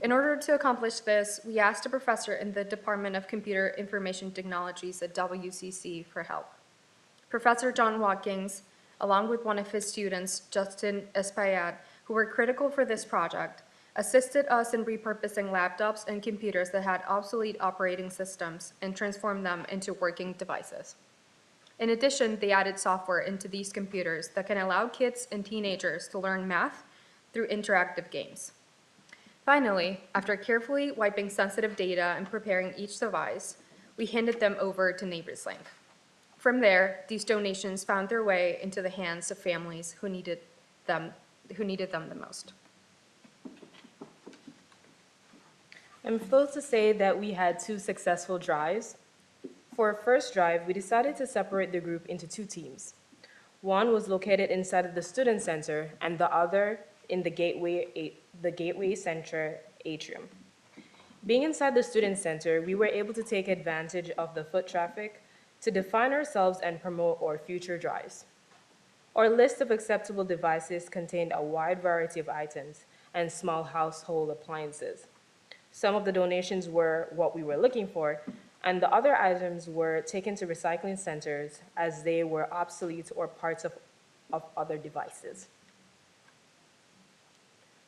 In order to accomplish this, we asked a professor in the Department of Computer Information Technologies at WCC for help. Professor John Watkins, along with one of his students, Justin Espaillat, who were critical for this project, assisted us in repurposing laptops and computers that had obsolete operating systems and transformed them into working devices. In addition, they added software into these computers that can allow kids and teenagers to learn math through interactive games. Finally, after carefully wiping sensitive data and preparing each device, we handed them over to Neighbors Link. From there, these donations found their way into the hands of families who needed them the most. I'm thrilled to say that we had 2 successful drives. For our first drive, we decided to separate the group into 2 teams. One was located inside of the Student Center and the other in the Gateway Center atrium. Being inside the Student Center, we were able to take advantage of the foot traffic to define ourselves and promote our future drives. Our list of acceptable devices contained a wide variety of items and small household appliances. Some of the donations were what we were looking for, and the other items were taken to recycling centers as they were obsolete or parts of other devices.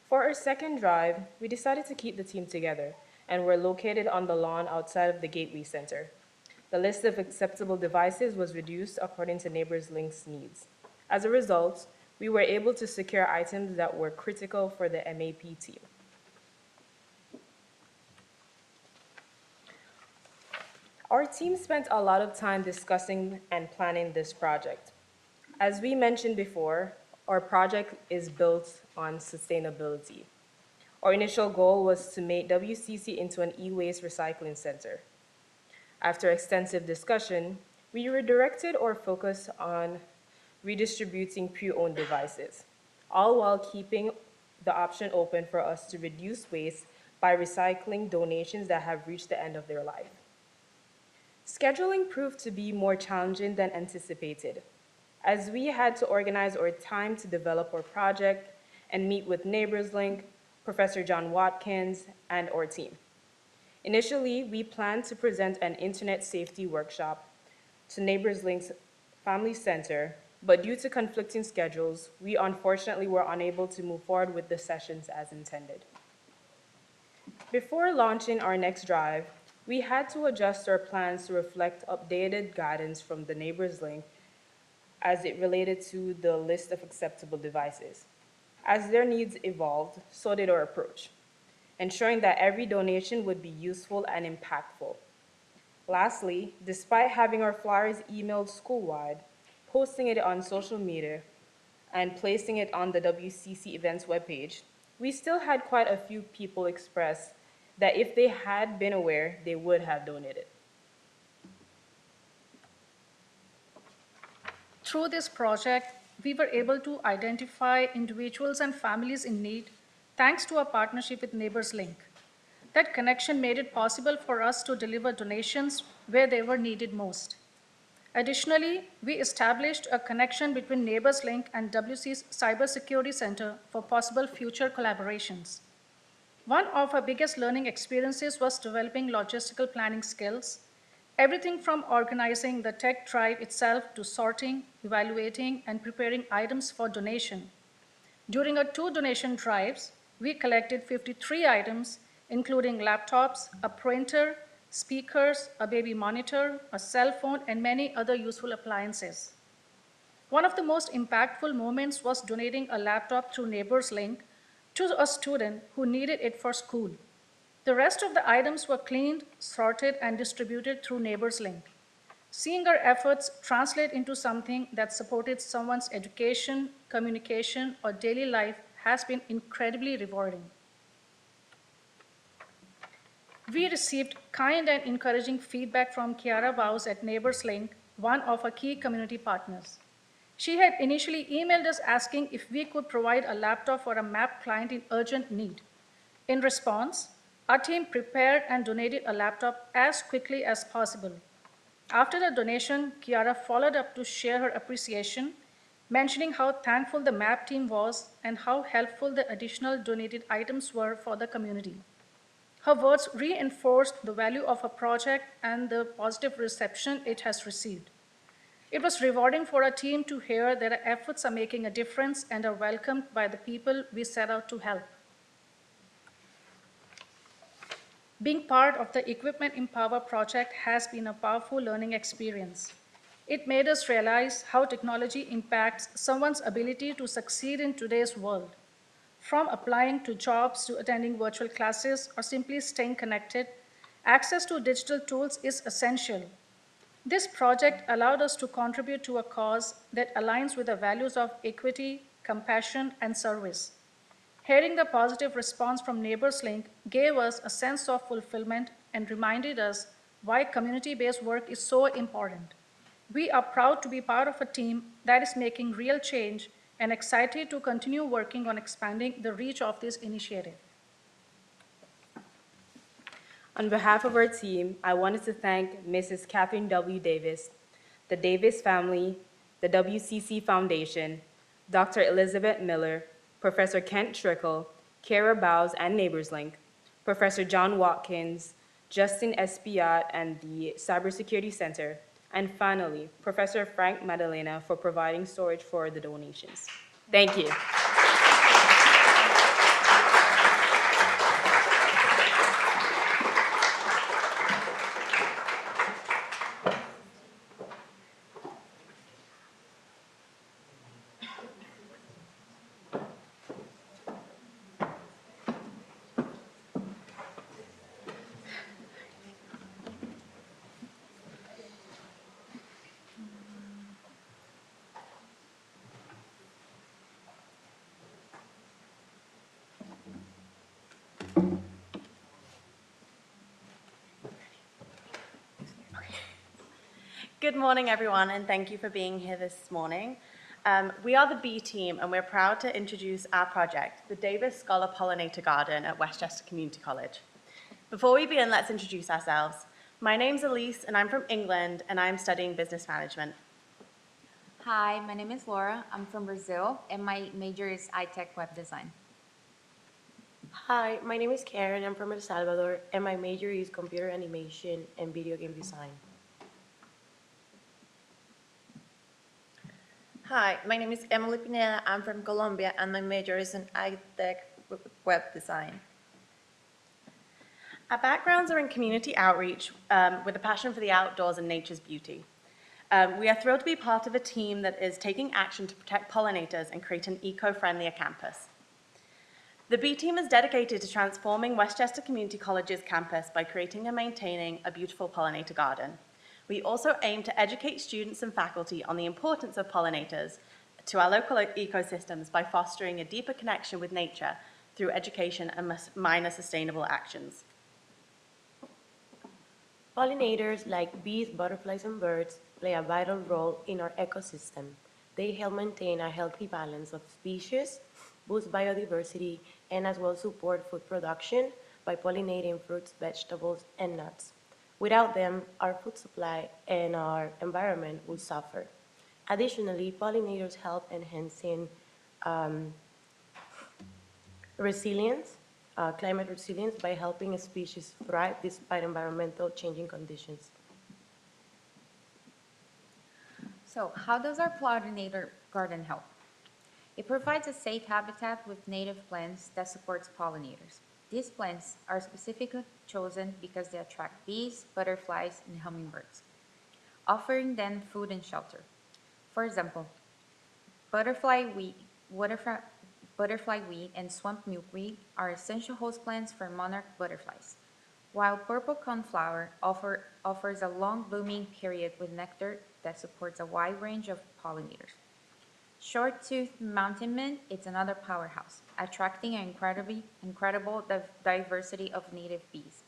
For our second drive, we decided to keep the team together and were located on the lawn outside of the Gateway Center. The list of acceptable devices was reduced according to Neighbors Link's needs. As a result, we were able to secure items that were critical for the MAP team. Our team spent a lot of time discussing and planning this project. As we mentioned before, our project is built on sustainability. Our initial goal was to make WCC into an e-waste recycling center. After extensive discussion, we redirected our focus on redistributing pre-owned devices, all while keeping the option open for us to reduce waste by recycling donations that have reached the end of their life. Scheduling proved to be more challenging than anticipated, as we had to organize our time to develop our project and meet with Neighbors Link, Professor John Watkins, and our team. Initially, we planned to present an internet safety workshop to Neighbors Link's Family Center, but due to conflicting schedules, we unfortunately were unable to move forward with the sessions as intended. Before launching our next drive, we had to adjust our plans to reflect updated guidance from the Neighbors Link as it related to the list of acceptable devices. As their needs evolved, so did our approach, ensuring that every donation would be useful and impactful. Lastly, despite having our flyers emailed school-wide, posting it on social media, and placing it on the WCC events webpage, we still had quite a few people express that if they had been aware, they would have donated. Through this project, we were able to identify individuals and families in need thanks to our partnership with Neighbors Link. That connection made it possible for us to deliver donations where they were needed most. Additionally, we established a connection between Neighbors Link and WC's Cybersecurity Center for possible future collaborations. One of our biggest learning experiences was developing logistical planning skills, everything from organizing the tech drive itself to sorting, evaluating, and preparing items for donation. During our 2 donation drives, we collected 53 items, including laptops, a printer, speakers, a baby monitor, a cell phone, and many other useful appliances. One of the most impactful moments was donating a laptop through Neighbors Link to a student who needed it for school. The rest of the items were cleaned, sorted, and distributed through Neighbors Link. Seeing our efforts translate into something that supported someone's education, communication, or daily life has been incredibly rewarding. We received kind and encouraging feedback from Kiara Baus at Neighbors Link, one of our key community partners. She had initially emailed us asking if we could provide a laptop for a MAP client in urgent need. In response, our team prepared and donated a laptop as quickly as possible. After the donation, Kiara followed up to share her appreciation, mentioning how thankful the MAP team was and how helpful the additional donated items were for the community. Her words reinforced the value of her project and the positive reception it has received. It was rewarding for our team to hear that our efforts are making a difference and are welcomed by the people we set out to help. Being part of the Equipment Empower project has been a powerful learning experience. It made us realize how technology impacts someone's ability to succeed in today's world. From applying to jobs to attending virtual classes or simply staying connected, access to digital tools is essential. This project allowed us to contribute to a cause that aligns with the values of equity, compassion, and service. Hearing the positive response from Neighbors Link gave us a sense of fulfillment and reminded us why community-based work is so important. We are proud to be part of a team that is making real change and excited to continue working on expanding the reach of this initiative. On behalf of our team, I wanted to thank Mrs. Kathryn W. Davis, the Davis family, the WCC Foundation, Dr. Elizabeth Miller, Professor Kent Trickle, Kara Bowes and Neighbors Link, Professor John Watkins, Justin Espiat and the Cybersecurity Center, and finally, Professor Frank Madalena for providing storage for the donations. Thank you. Good morning, everyone, and thank you for being here this morning. We are the B team, and we're proud to introduce our project, the Davis Scholar Pollinator Garden at Westchester Community College. Before we begin, let's introduce ourselves. My name's Elise, and I'm from England, and I'm studying business management. Hi, my name is Laura. I'm from Brazil, and my major is iTech Web Design. Hi, my name is Karen. I'm from El Salvador, and my major is computer animation and video game design. Hi, my name is Emily Pineda. I'm from Colombia, and my major is in iTech Web Design. Our backgrounds are in community outreach with a passion for the outdoors and nature's beauty. We are thrilled to be part of a team that is taking action to protect pollinators and create an eco-friendlier campus. The B team is dedicated to transforming Westchester Community College's campus by creating and maintaining a beautiful pollinator garden. We also aim to educate students and faculty on the importance of pollinators to our local ecosystems by fostering a deeper connection with nature through education and minor sustainable actions. Pollinators like bees, butterflies, and birds play a vital role in our ecosystem. They help maintain a healthy balance of species, boost biodiversity, and as well support food production by pollinating fruits, vegetables, and nuts. Without them, our food supply and our environment will suffer. Additionally, pollinators help enhancing resilience, climate resilience by helping a species thrive despite environmental changing conditions. So, how does our pollinator garden help? It provides a safe habitat with native plants that supports pollinators. These plants are specifically chosen because they attract bees, butterflies, and hummingbirds, offering them food and shelter. For example, butterfly weed and swamp milkweed are essential host plants for monarch butterflies, while purple coneflower offers a long blooming period with nectar that supports a wide range of pollinators. Short-toothed mountain mint is another powerhouse, attracting an incredible diversity of native bees.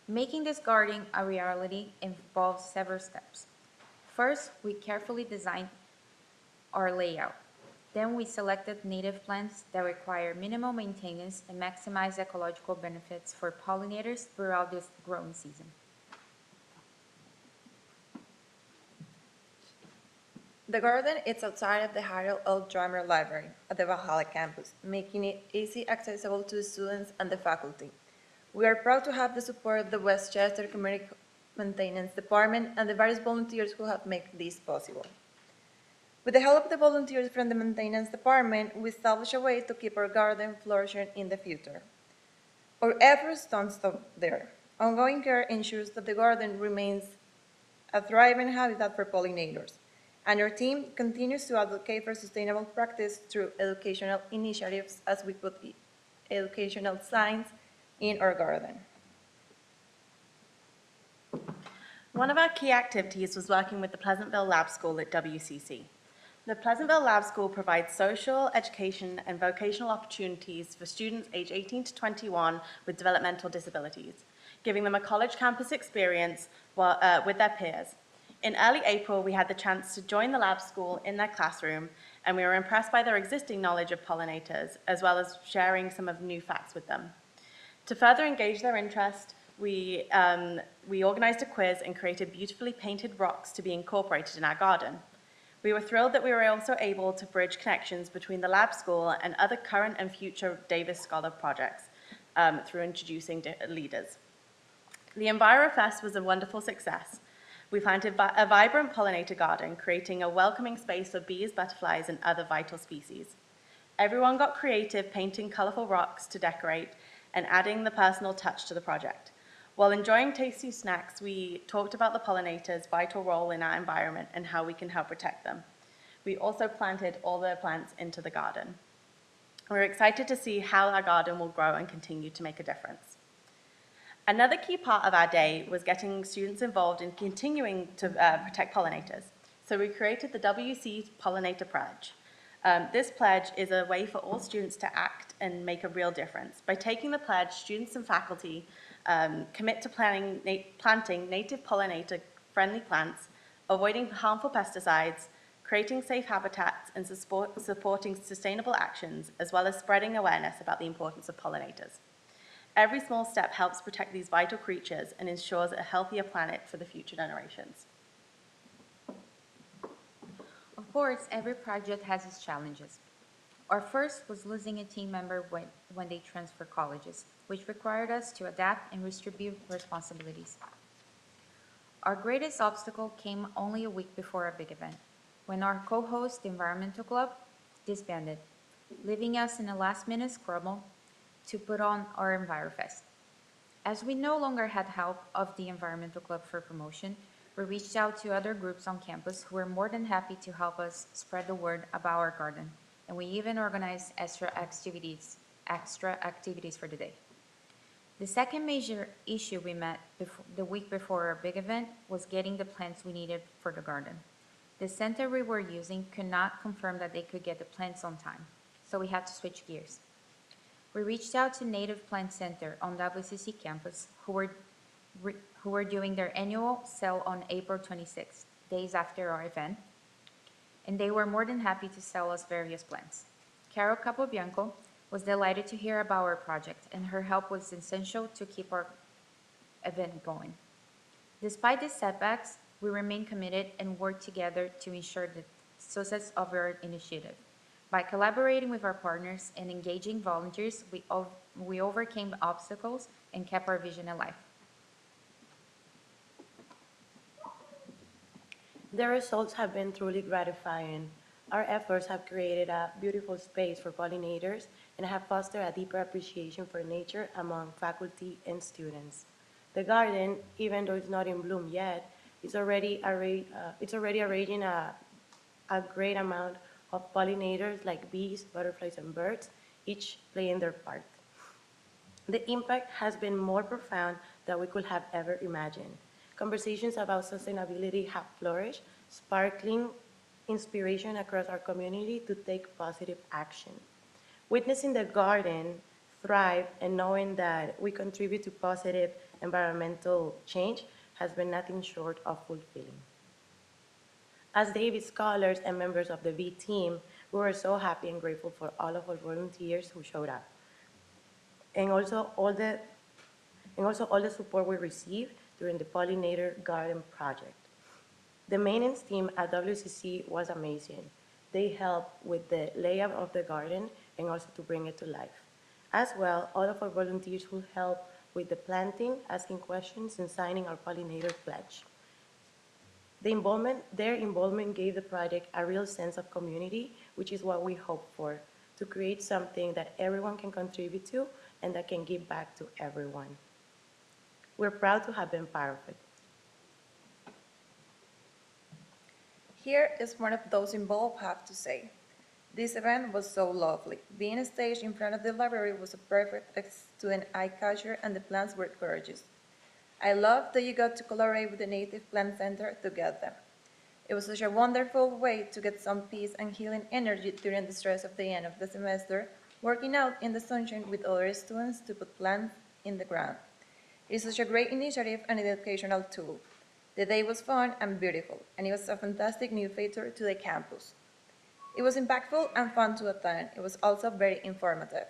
Making this garden a reality involves several steps. First, we carefully designed our layout. Then we selected native plants that require minimal maintenance and maximize ecological benefits for pollinators throughout this growing season. The garden is outside of the Harold L. Drummer Library at the Valhalla campus, making it easy accessible to the students and the faculty. We are proud to have the support of the Westchester Community Maintenance Department and the various volunteers who have made this possible. With the help of the volunteers from the Maintenance Department, we established a way to keep our garden flourishing in the future. Our efforts don't stop there. Ongoing care ensures that the garden remains a thriving habitat for pollinators, and our team continues to advocate for sustainable practice through educational initiatives as we put educational signs in our garden. One of our key activities was working with the Pleasantville Lab School at WCC. The Pleasantville Lab School provides social, education, and vocational opportunities for students aged 18 to 21 with developmental disabilities, giving them a college campus experience with their peers. In early April, we had the chance to join the lab school in their classroom, and we were impressed by their existing knowledge of pollinators, as well as sharing some of the new facts with them. To further engage their interest, we organized a quiz and created beautifully painted rocks to be incorporated in our garden. We were thrilled that we were also able to bridge connections between the lab school and other current and future Davis Scholar projects through introducing leaders. The EnviroFest was a wonderful success. We planted a vibrant pollinator garden, creating a welcoming space for bees, butterflies, and other vital species. Everyone got creative, painting colorful rocks to decorate and adding the personal touch to the project. While enjoying tasty snacks, we talked about the pollinators' vital role in our environment and how we can help protect them. We also planted all the plants into the garden. We're excited to see how our garden will grow and continue to make a difference. Another key part of our day was getting students involved in continuing to protect pollinators. So we created the WC Pollinator Pledge. This pledge is a way for all students to act and make a real difference. By taking the pledge, students and faculty commit to planting native pollinator friendly plants, avoiding harmful pesticides, creating safe habitats, and supporting sustainable actions, as well as spreading awareness about the importance of pollinators. Every small step helps protect these vital creatures and ensures a healthier planet for the future generations. Of course, every project has its challenges. Our first was losing a team member when they transferred colleges, which required us to adapt and distribute responsibilities. Our greatest obstacle came only a week before a big event, when our co-host, the Environmental Club, disbanded, leaving us in a last-minute scramble to put on our EnviroFest. As we no longer had help of the Environmental Club for promotion, we reached out to other groups on campus who were more than happy to help us spread the word about our garden, and we even organized extra activities for the day. The second major issue we met the week before our big event was getting the plants we needed for the garden. The center we were using could not confirm that they could get the plants on time, so we had to switch gears. We reached out to Native Plant Center on WCC campus, who were doing their annual sale on April 26th, days after our event, and they were more than happy to sell us various plants. Carol Capobianco was delighted to hear about our project, and her help was essential to keep our event going. Despite these setbacks, we remained committed and worked together to ensure the success of our initiative. By collaborating with our partners and engaging volunteers, we overcame obstacles and kept our vision alive. The results have been truly gratifying. Our efforts have created a beautiful space for pollinators and have fostered a deeper appreciation for nature among faculty and students. The garden, even though it's not in bloom yet, is already arranging a great amount of pollinators like bees, butterflies, and birds, each playing their part. The impact has been more profound than we could have ever imagined. Conversations about sustainability have flourished, sparkling inspiration across our community to take positive action. Witnessing the garden thrive and knowing that we contribute to positive environmental change has been nothing short of fulfilling. As David scholars and members of the V team, we were so happy and grateful for all of our volunteers who showed up, and also all the support we received during the Pollinator Garden project. The maintenance team at WCC was amazing. They helped with the layout of the garden and also to bring it to life. As well, all of our volunteers who helped with the planting, asking questions, and signing our pollinator pledge. Their involvement gave the project a real sense of community, which is what we hope for, to create something that everyone can contribute to and that can give back to everyone. We're proud to have been part of it. Here is one of those involved have to say. This event was so lovely. Being staged in front of the library was a perfect student eye catcher and the plants were gorgeous. I love that you got to collaborate with the Native Plant Center to get them. It was such a wonderful way to get some peace and healing energy during the stress of the end of the semester, working out in the sunshine with other students to put plants in the ground. It is such a great initiative and an educational tool. The day was fun and beautiful, and it was a fantastic new feature to the campus. It was impactful and fun to attend. It was also very informative.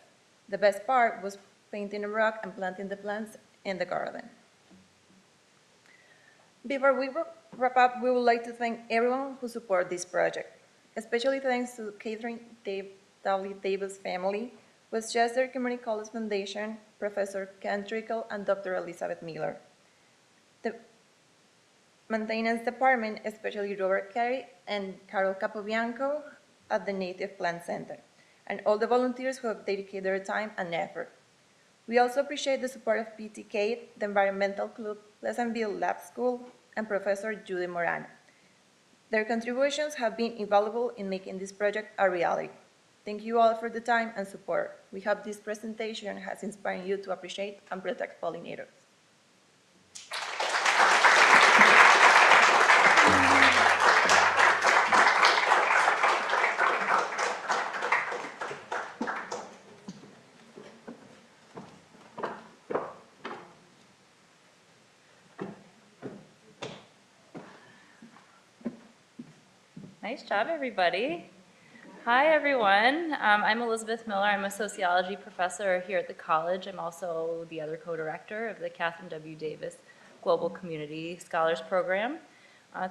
The best part was painting a rock and planting the plants in the garden. Before we wrap up, we would like to thank everyone who supported this project, especially thanks to Kathryn W. Davis' family, Westchester Community College Foundation, Professor Ken Trickle, and Dr. Elizabeth Miller. The Maintenance Department, especially Robert Carey and Carol Capobianco at the Native Plant Center, and all the volunteers who have dedicated their time and effort. We also appreciate the support of PTK, the Environmental Club, Pleasantville Lab School, and Professor Judy Morano. Their contributions have been invaluable in making this project a reality. Thank you all for the time and support. We hope this presentation has inspired you to appreciate and protect pollinators. Nice job, everybody. Hi, everyone. I'm Elizabeth Miller. I'm a sociology professor here at the college. I'm also the other co-director of the Kathryn W. Davis Global Community Scholars Program.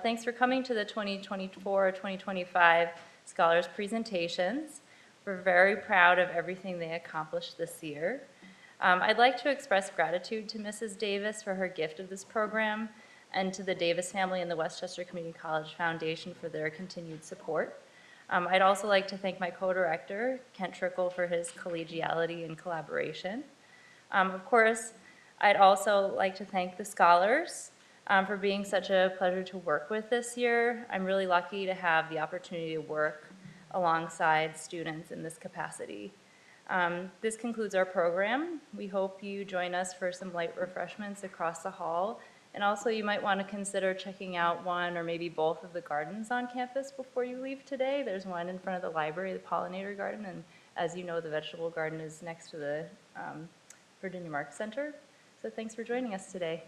Thanks for coming to the 2024-2025 Scholars presentations. We're very proud of everything they accomplished this year. I'd like to express gratitude to Mrs. Davis for her gift of this program and to the Davis family and the Westchester Community College Foundation for their continued support. I'd also like to thank my co-director, Kent Trickle, for his collegiality and collaboration. Of course, I'd also like to thank the scholars for being such a pleasure to work with this year. I'm really lucky to have the opportunity to work alongside students in this capacity. This concludes our program. We hope you join us for some light refreshments across the hall. And also you might want to consider checking out one or maybe both of the gardens on campus before you leave today. There's one in front of the library, the pollinator garden, and as you know, the vegetable garden is next to the Virginia Marks Center. So thanks for joining us today.